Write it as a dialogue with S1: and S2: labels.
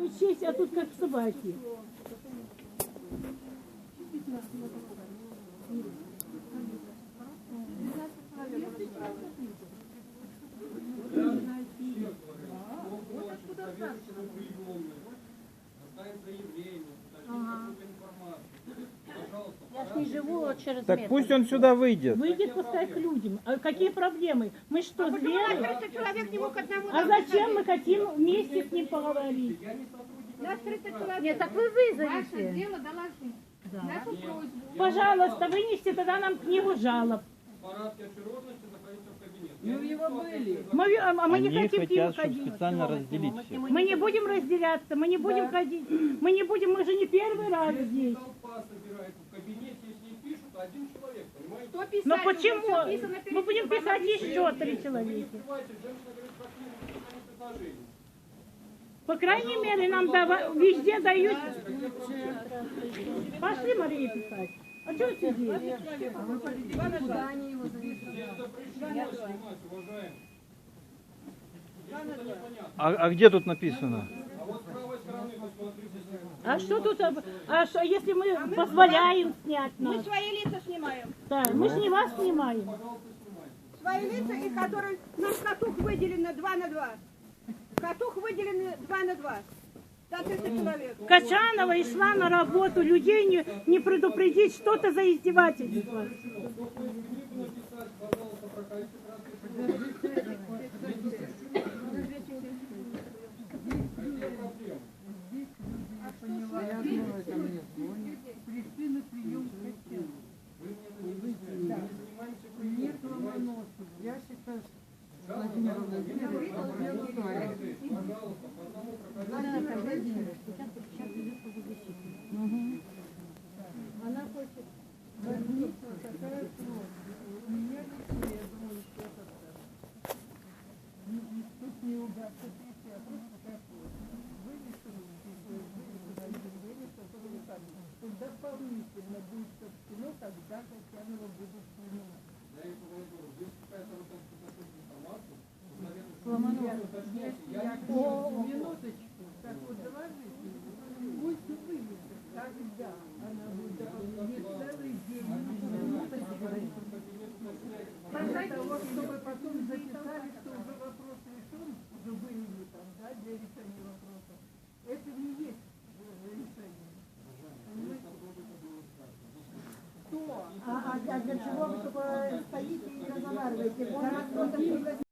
S1: вами честь, а тут как собаки.
S2: Я ж не живу через
S3: Так
S2: метр.
S3: пусть он сюда выйдет.
S1: Выйдет пускай к людям. А какие проблемы? Мы что, звери?
S4: Человек не мог одному.
S1: А зачем мы хотим вместе с ним поговорить?
S4: Нас 30 человек.
S2: Нет, так вы
S4: Ваше
S2: вызовите.
S4: дело доложить. Нашу просьбу.
S1: Пожалуйста, вынесите тогда нам книгу жалоб.
S5: Мы в его были.
S1: Мы не
S3: Они
S1: хотим к ним
S3: хотят, чтобы
S1: ходить.
S3: специально разделить всех.
S1: Мы не будем разделяться, мы не будем ходить. Мы не будем, мы же не первый раз здесь.
S4: Что писать?
S1: Но
S4: Уже
S1: почему?
S4: всё писано перед
S1: Мы будем
S4: ним.
S1: писать еще 3 человека. По крайней мере, нам везде дают. Пошли, Мария, писать. А что вы сидите?
S3: А где тут написано?
S1: А что тут? А что, если мы позволяем снять
S4: Мы
S1: нас?
S4: свои лица снимаем.
S1: Да, мы же не вас снимаем.
S4: Свои лица, и которые нам катух выделено 2 на 2. Катух выделены 2 на 2. До 30 человек.
S1: Качанова и шла на работу, людей не предупредить, что-то за издевательство.
S5: Пришли на прием к Татьяне. Нет Ломоносов. Я считаю, что Владимир Владимирович, я знаю. Владимир Владимирович, сейчас идет по защите. Она хочет больница, такая просьба. У меня детей, я думаю, что это так. Тут не удастся прийти, а просто такая просьба. Вынесу, когда дополнительно будет сообщено, тогда Татьянова будет принимать. Минуточку. Так вот, доложите. Пусть вынесет. Тогда она будет дополнительно целый день. Для того, чтобы потом записали, что уже вопрос решен, уже выявили там, да, для решения вопроса. Это не есть решение.
S6: А для чего вы только стоите и разговариваете? Он нас